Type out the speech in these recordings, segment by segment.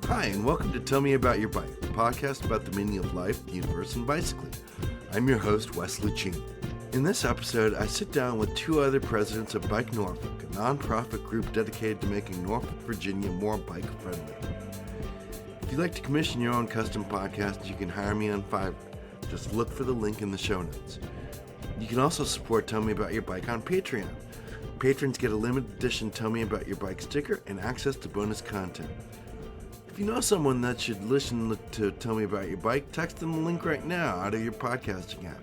Hi, and welcome to Tell Me About Your Bike, a podcast about the meaning of life, the universe, and bicycling. I'm your host, Wesley Cheney. In this episode, I sit down with two other presidents of Bike Norfolk, a nonprofit group dedicated to making Norfolk, Virginia more bike-friendly. If you'd like to commission your own custom podcast, you can hire me on Fiverr. Just look for the link in the show notes. You can also support Tell Me About Your Bike on Patreon. Patrons get a limited edition Tell Me About Your Bike sticker and access to bonus content. If you know someone that should listen to Tell Me About Your Bike, text them the link right now out of your podcasting app.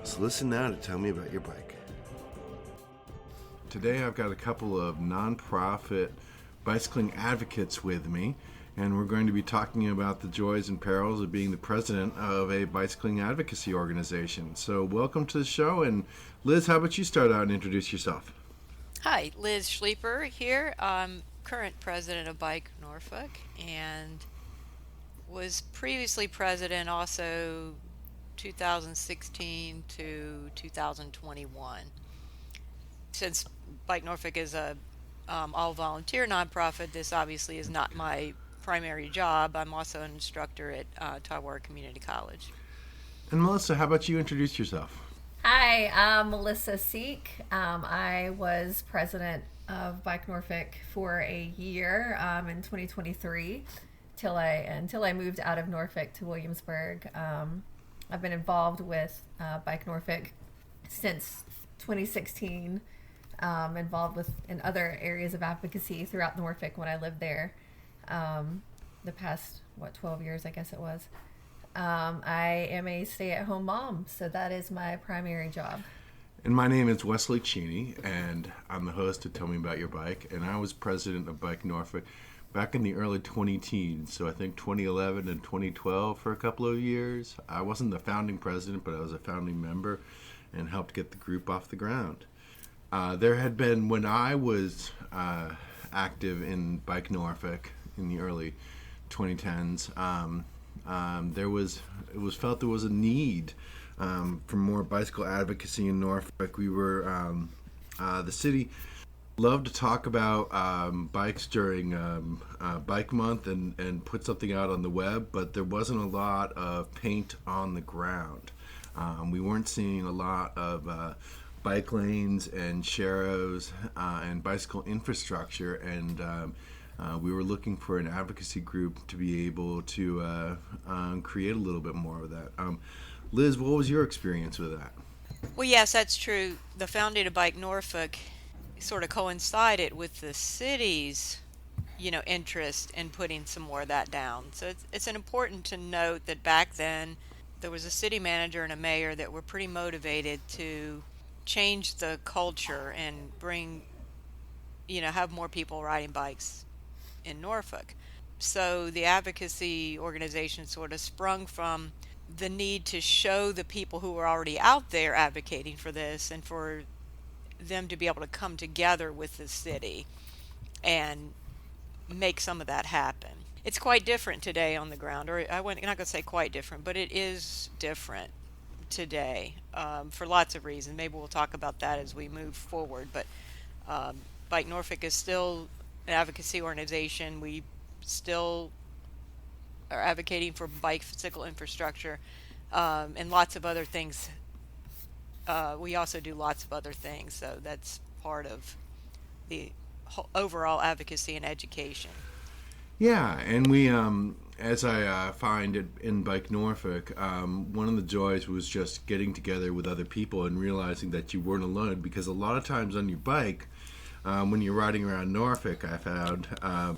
So listen now to Tell Me About Your Bike. Today I've got a couple of nonprofit bicycling advocates with me, and we're going to be talking about the joys and perils of being the president of a bicycling advocacy organization. So welcome to the show, and Liz, how about you start out and introduce yourself? Hi, Liz Schleeper here. I'm current president of Bike Norfolk and was previously president also 2016 to 2021. Since Bike Norfolk is a all-volunteer nonprofit, this obviously is not my primary job. I'm also an instructor at Taiwan Community College. And Melissa, how about you introduce yourself? Hi, I'm Melissa Seek. I was president of Bike Norfolk for a year in 2023 until I moved out of Norfolk to Williamsburg. I've been involved with Bike Norfolk since 2016, involved in other areas of advocacy throughout Norfolk when I lived there. The past, 12 years, I guess it was. I am a stay-at-home mom, so that is my primary job. And my name is Wesley Cheney, and I'm the host of Tell Me About Your Bike, and I was president of Bike Norfolk back in the early 20-teens, so I think 2011 and 2012 for a couple of years. I wasn't the founding president, but I was a founding member and helped get the group off the ground. There had been, when I was active in Bike Norfolk in the early 2010s, it was felt there was a need for more bicycle advocacy in Norfolk. We were, the city loved to talk about bikes during Bike Month and put something out on the web, but there wasn't a lot of paint on the ground. We weren't seeing a lot of bike lanes and sharrows and bicycle infrastructure, and we were looking for an advocacy group to be able to create a little bit more of that. Liz, what was your experience with that? Well, yes, that's true. The founding of Bike Norfolk sort of coincided with the city's, interest in putting some more of that down. So it's important to note that back then there was a city manager and a mayor that were pretty motivated to change the culture and bring, have more people riding bikes in Norfolk. So the advocacy organization sort of sprung from the need to show the people who were already out there advocating for this and for them to be able to come together with the city and make some of that happen. It's quite different today on the ground, or I'm not going to say quite different, but it is different today for lots of reasons. Maybe we'll talk about that as we move forward, but Bike Norfolk is still an advocacy organization. We still are advocating for bicycle infrastructure and lots of other things. We also do lots of other things, so that's part of the overall advocacy and education. Yeah, and we, as I find it in Bike Norfolk, one of the joys was just getting together with other people and realizing that you weren't alone, because a lot of times on your bike, when you're riding around Norfolk, I found,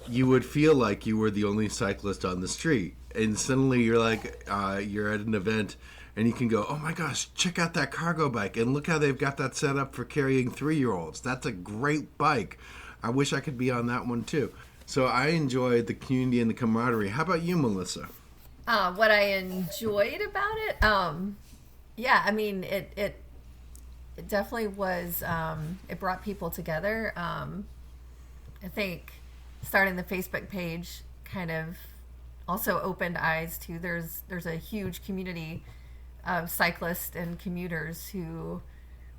you would feel like you were the only cyclist on the street. And suddenly you're like, you're at an event and you can go, oh my gosh, check out that cargo bike. And look how they've got that set up for carrying 3-year-olds. That's a great bike. I wish I could be on that one too. So I enjoyed the community and the camaraderie. How about you, Melissa? What I enjoyed about it, it definitely was, it brought people together. I think starting the Facebook page kind of also opened eyes to there's a huge community of cyclists and commuters who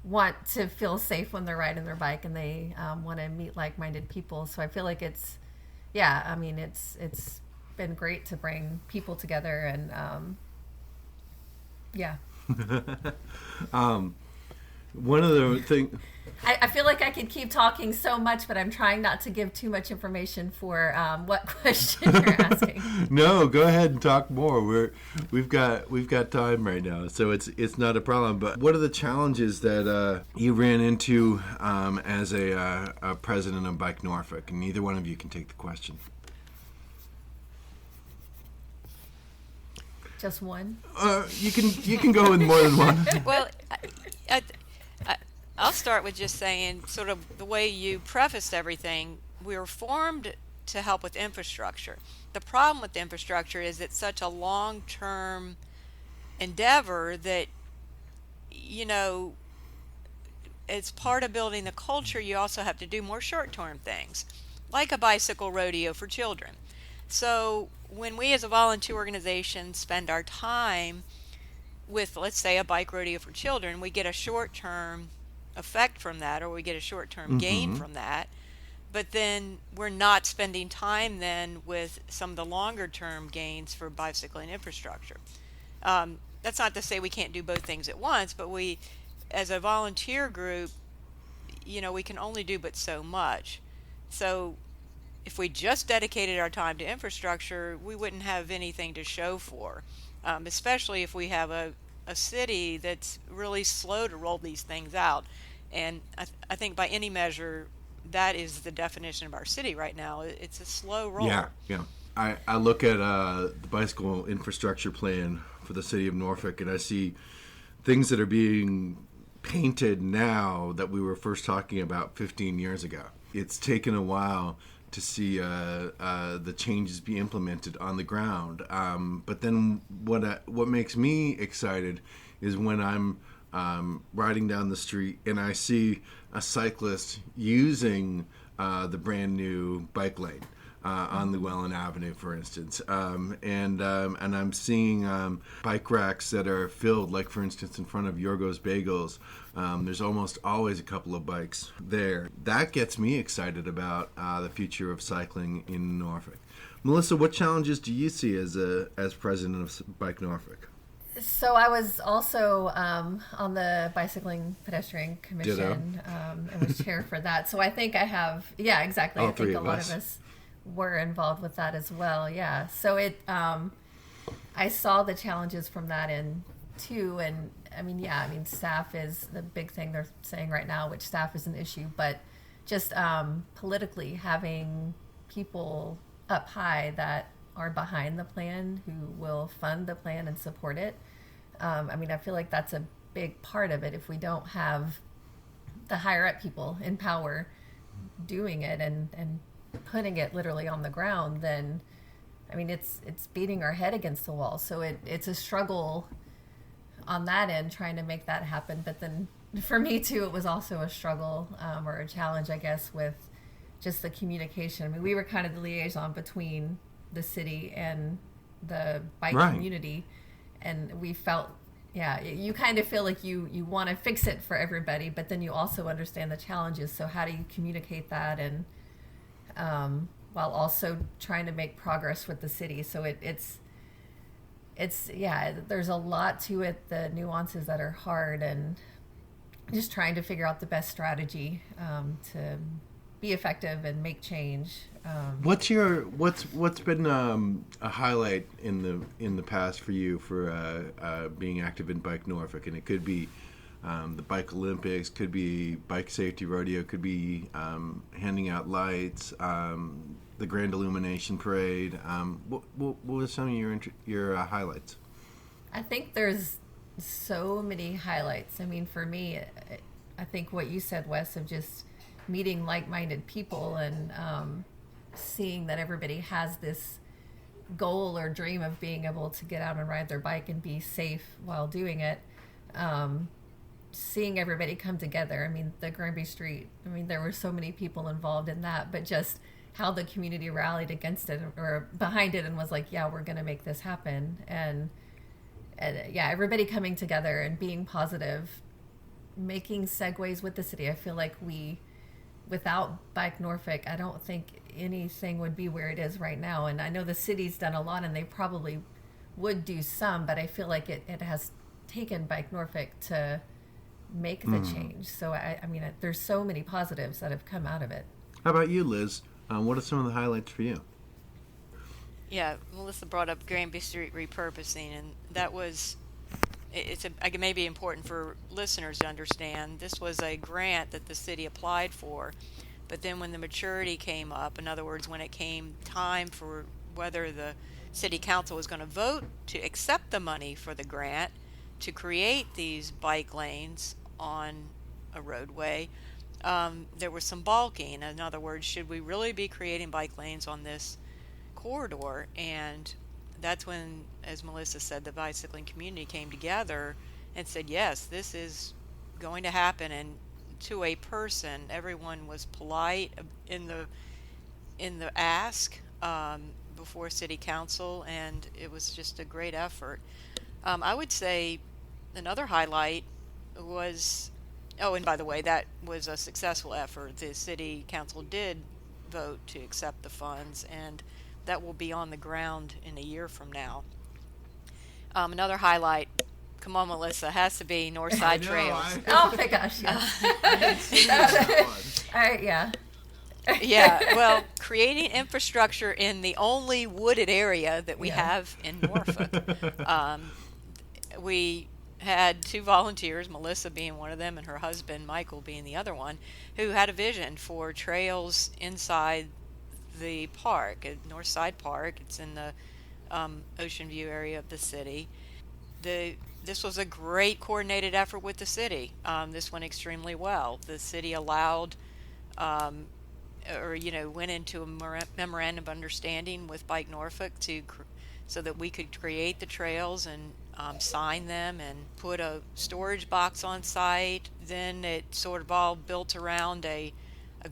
want to feel safe when they're riding their bike, and they want to meet like-minded people. So I feel like it's yeah, I mean, it's been great to bring people together, and yeah. One of the things. I feel like I could keep talking so much, but I'm trying not to give too much information for what question you're asking. No, go ahead and talk more. We've got time right now, so it's not a problem. But what are the challenges that you ran into as a president of Bike Norfolk? And neither one of you can take the question. Just one? You can go with more than one. Well, I'll start with just saying, sort of the way you prefaced everything, we were formed to help with infrastructure. The problem with infrastructure is it's such a long-term endeavor that, as part of building the culture, you also have to do more short-term things, like a bicycle rodeo for children. So when we as a volunteer organization spend our time with, let's say, a bike rodeo for children, we get a short-term effect from that, or we get a short-term gain from that, but then we're not spending time then with some of the longer-term gains for bicycling infrastructure. That's not to say we can't do both things at once, but we, as a volunteer group, we can only do but so much. So if we just dedicated our time to infrastructure, we wouldn't have anything to show for, especially if we have a city that's really slow to roll these things out. And I think by any measure, that is the definition of our city right now. It's a slow roll. Yeah. I look at the bicycle infrastructure plan for the city of Norfolk, and I see things that are being painted now that we were first talking about 15 years ago. It's taken a while to see the changes be implemented on the ground. But then what makes me excited is when I'm riding down the street and I see a cyclist using the brand new bike lane on Llewellyn Avenue, for instance, and I'm seeing bike racks that are filled, like for instance in front of Yorgo's Bagels. There's almost always a couple of bikes there. That gets me excited about the future of cycling in Norfolk. Melissa, what challenges do you see as president of Bike Norfolk? So I was also on the Bicycling Pedestrian Commission and was chair for that. So I think I have, yeah, exactly. All I think three a of lot us. of us were involved with that as well. Yeah. So I saw the challenges from that end too. And staff is the big thing they're saying right now, which staff is an issue, but just politically having people up high that are behind the plan, who will fund the plan and support it. I feel like that's a big part of it. If we don't have the higher up people in power doing it and putting it literally on the ground, then it's beating our head against the wall. So it's a struggle on that end trying to make that happen. But then for me too, it was also a struggle or a challenge, I guess, with just the communication. We were kind of the liaison between the city and the bike community, and we felt, you kind of feel like you want to fix it for everybody, but then you also understand the challenges. So how do you communicate that, and while also trying to make progress with the city? So it's there's a lot to it, the nuances that are hard, and just trying to figure out the best strategy to be effective and make change. What's been a highlight in the past for you for being active in Bike Norfolk? And it could be the Bike Olympics, could be Bike Safety Rodeo, could be handing out lights, the Grand Illumination Parade. What were some of your highlights? I think there's so many highlights. For me, I think what you said, Wes, of just meeting like-minded people and seeing that everybody has this goal or dream of being able to get out and ride their bike and be safe while doing it. Seeing everybody come together. The Granby Street, there were so many people involved in that, but just how the community rallied against it or behind it and was like, yeah, we're going to make this happen. And everybody coming together and being positive, making segues with the city. I feel like we without Bike Norfolk, I don't think anything would be where it is right now. And I know the city's done a lot, and they probably would do some, but I feel like it has taken Bike Norfolk to make the change. So I mean, there's so many positives that have come out of it. How about you, Liz? What are some of the highlights for you? Yeah, Melissa brought up Granby Street repurposing, and that was, it may be important for listeners to understand. This was a grant that the city applied for, but then when the maturity came up, in other words, when it came time for whether the city council was going to vote to accept the money for the grant to create these bike lanes on a roadway, there was some balking. In other words, should we really be creating bike lanes on this corridor? And that's when, as Melissa said, the bicycling community came together and said, yes, this is going to happen. And to a person, everyone was polite in the ask before city council, and it was just a great effort. I would say another highlight was, oh, and by the way, that was a successful effort. The city council did vote to accept the funds, and that will be on the ground in a year from now. Another highlight, come on, Melissa, has to be Northside Trails. Oh my gosh, yeah. All right, yeah. Yeah, well, creating infrastructure in the only wooded area that we have in Norfolk. We had two volunteers, Melissa being one of them and her husband Michael being the other one, who had a vision for trails inside the park at Northside Park. It's in the Ocean View area of the city. This was a great coordinated effort with the city. This went extremely well. The city allowed, went into a memorandum of understanding with Bike Norfolk so that we could create the trails and sign them and put a storage box on site. Then it sort of all built around a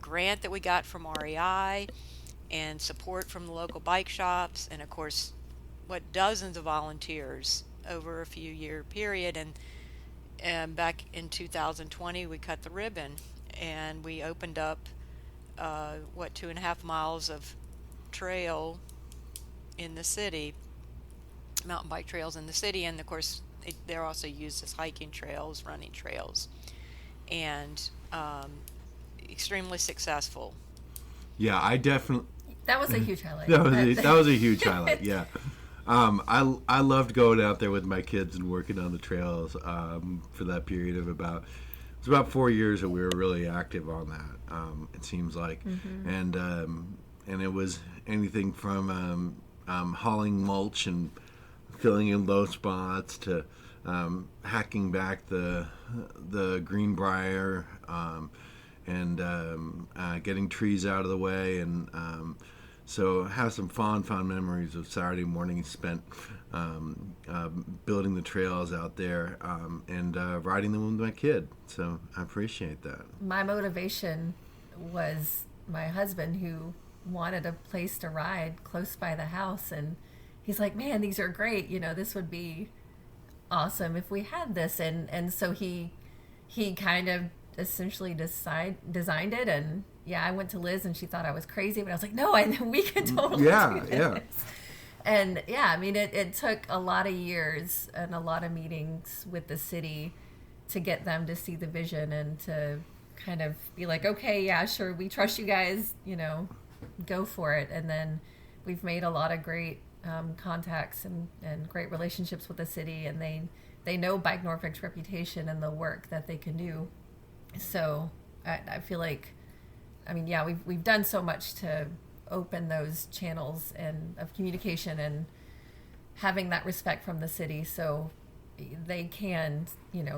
grant that we got from REI and support from the local bike shops, and of course dozens of volunteers over a few year period. And back in 2020 we cut the ribbon and we opened up 2.5 miles of trail in the city, mountain bike trails in the city, and of course they're also used as hiking trails, running trails, and extremely successful. Yeah, I definitely. That was a huge highlight. That was a huge highlight. Yeah, I loved going out there with my kids and working on the trails for that period of about 4 years that we were really active on that. It seems like, and it was anything from hauling mulch and filling in low spots to hacking back the greenbrier and getting trees out of the way, and so have some fond memories of Saturday mornings spent building the trails out there and riding them with my kid. So I appreciate that. My motivation was my husband, who wanted a place to ride close by the house, and he's like, man, these are great, this would be awesome if we had this, and so he kind of essentially designed it. And I went to Liz and she thought I was crazy, but I was like, no, we could totally do this. And I mean, it took a lot of years and a lot of meetings with the city to get them to see the vision and to kind of be like, okay, yeah, sure, we trust you guys, go for it. And then we've made a lot of great contacts and great relationships with the city, and they know Bike Norfolk's reputation and the work that they can do. So I feel like, I mean, we've done so much to open those channels and of communication and having that respect from the city, so they can,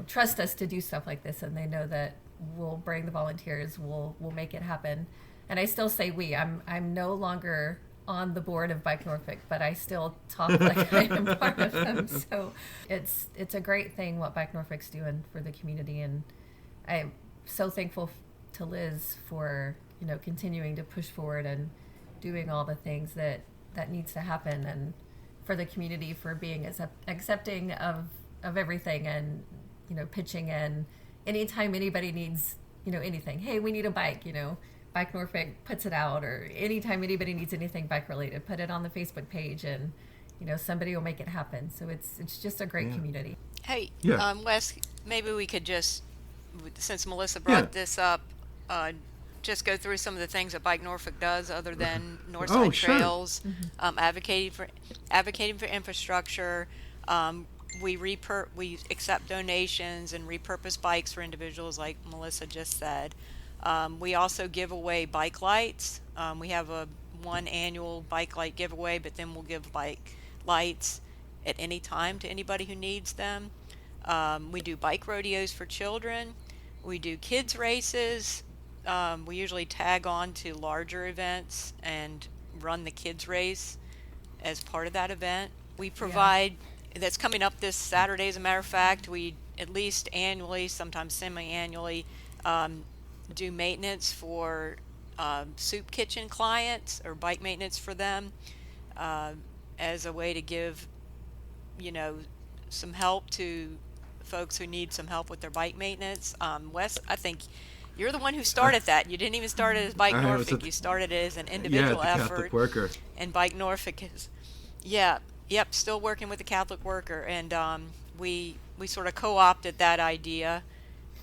trust us to do stuff like this, and they know that we'll bring the volunteers, we'll make it happen. And I still say I'm no longer on the board of Bike Norfolk, but I still talk like I am part of them. So it's a great thing what Bike Norfolk's doing for the community, and I'm so thankful to Liz for continuing to push forward and doing all the things that needs to happen, and for the community for being accepting of everything, and pitching in anytime anybody needs anything. Hey, we need a bike, Bike Norfolk puts it out, or anytime anybody needs anything bike related, put it on the Facebook page, and somebody will make it happen. So it's just a great community. Hey, Yeah. Wes, maybe we could just, since Melissa Yeah. brought this up, just go through some of the things that Bike Norfolk does other than Northside Oh, sure. Trails, advocating for infrastructure. We accept donations and repurpose bikes for individuals, like Melissa just said. We also give away bike lights. We have one annual bike light giveaway, but then we'll give bike lights at any time to anybody who needs them. We do bike rodeos for children. We do kids races. We usually tag on to larger events and run the kids race as part of that event. We provide, that's coming up this Saturday, as a matter of fact, we at least annually, sometimes semi-annually, do maintenance for soup kitchen clients, or bike maintenance for them, as a way to give some help to folks who need some help with their bike maintenance. Wes, I think you're the one who started that. You didn't even start it as Bike Norfolk. You started it as an individual effort. Catholic worker. And Bike Norfolk is, still working with the Catholic worker. And we sort of co-opted that idea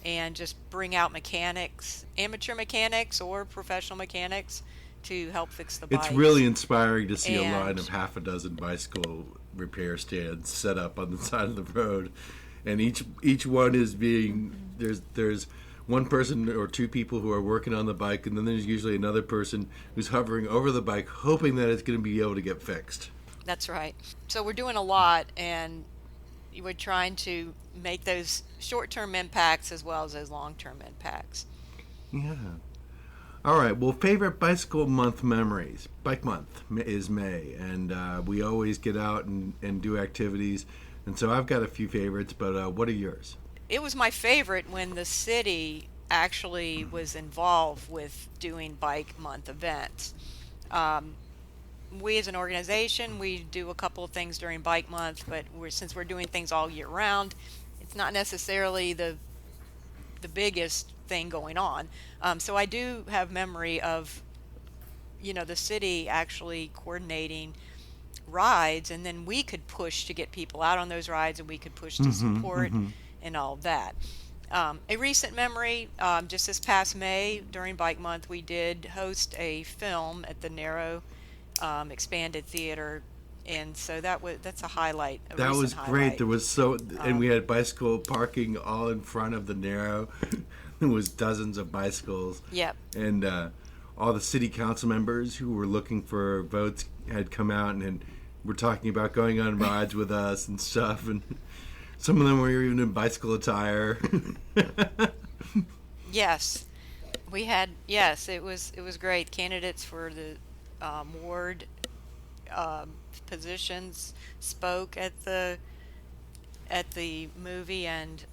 and just bring out mechanics, amateur mechanics or professional mechanics, to help fix the bikes. It's really inspiring to see a line of half a dozen bicycle repair stands set up on the side of the road, and each one is being there's one person or two people who are working on the bike, and then there's usually another person who's hovering over the bike hoping that it's going to be able to get fixed. That's right. So we're doing a lot, and we're trying to make those short-term impacts as well as those long-term impacts. Yeah. All right. Well, favorite bicycle month memories. Bike month is May, and we always get out and do activities. And so I've got a few favorites, but what are yours? It was my favorite when the city actually was involved with doing bike month events. We as an organization, we do a couple of things during bike month, but since we're doing things all year round, it's not necessarily the biggest thing going on. So I do have memory of, the city actually coordinating rides, and then we could push to get people out on those rides, and we could push to support and all of that. A recent memory, just this past May during Bike Month, we did host a film at the Narrow Expanded Theater, and so that's a highlight. That was highlight. Great. There was and we had bicycle parking all in front of the Narrow. There was dozens of bicycles. Yep. And all the city council members who were looking for votes had come out and were talking about going on rides with us and stuff. And some of them were even in bicycle attire. Yes, we had. Yes, it was great. Candidates for the ward positions spoke at the movie, and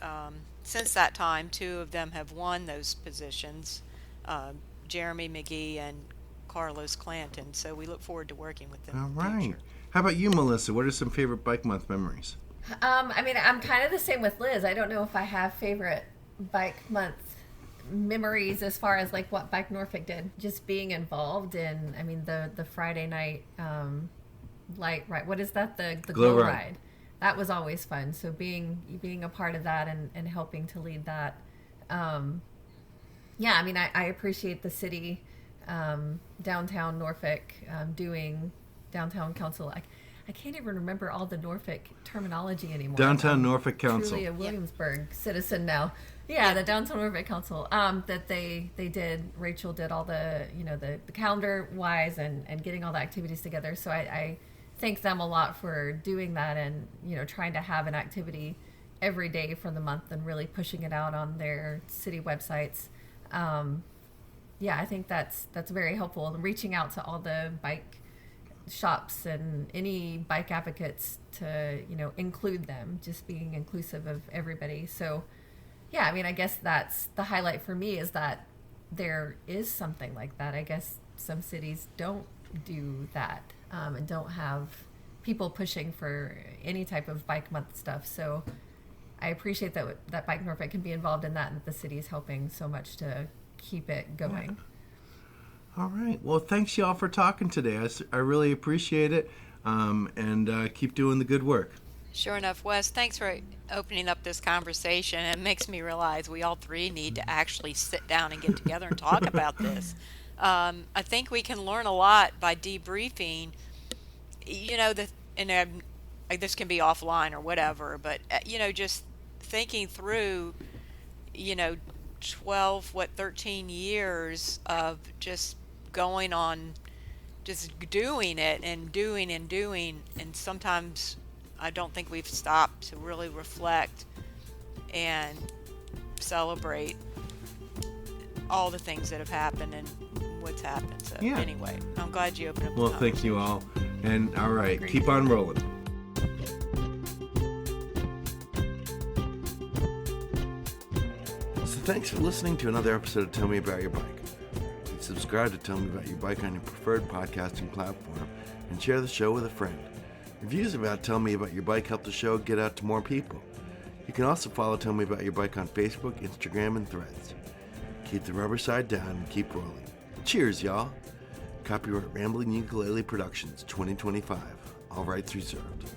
since that time, two of them have won those positions, Jeremy McGee and Carlos Clanton. So we look forward to working with them. All in the right. future. How about you, Melissa? What are some favorite Bike Month memories? I'm kind of the same with Liz. I don't know if I have favorite Bike Month memories as far as like what Bike Norfolk did. Just being involved in, the Friday night light ride. What is that? The glow ride. That was always fun. So being a part of that and helping to lead that. I appreciate the city, downtown Norfolk, doing downtown council. I can't even remember all the Norfolk terminology anymore. Downtown Norfolk Council. Truly a Williamsburg citizen now. Yeah, the Downtown Norfolk Council. That they did. Rachel did all the the calendar wise and getting all the activities together. So I thank them a lot for doing that and trying to have an activity every day for the month and really pushing it out on their city websites. I think that's very helpful, and reaching out to all the bike shops and any bike advocates to include them, just being inclusive of everybody. So I guess that's the highlight for me, is that there is something like that. I guess some cities don't do that, and don't have people pushing for any type of bike month stuff. So I appreciate that Bike Norfolk can be involved in that, and that the city is helping so much to keep it going. All right. Well, thanks y'all for talking today. I really appreciate it, and keep doing the good work. Sure enough, Wes, thanks for opening up this conversation. It makes me realize we all three need to actually sit down and get together and talk about this. I think we can learn a lot by debriefing, this can be offline or whatever, but, just thinking through, 13 years of just going on, just doing it and doing and doing. And sometimes I don't think we've stopped to really reflect and celebrate all the things that have happened and what's happened. So anyway, I'm glad you opened up the conversation. Thank you all. And all right, keep on rolling. So thanks for listening to another episode of Tell Me About Your Bike. Please subscribe to Tell Me About Your Bike on your preferred podcasting platform and share the show with a friend. Reviews about Tell Me About Your Bike help the show get out to more people. You can also follow Tell Me About Your Bike on Facebook, Instagram, and Threads. Keep the rubber side down and keep rolling. Cheers, y'all. Copyright Rambling Ukulele Productions 2025. All rights reserved.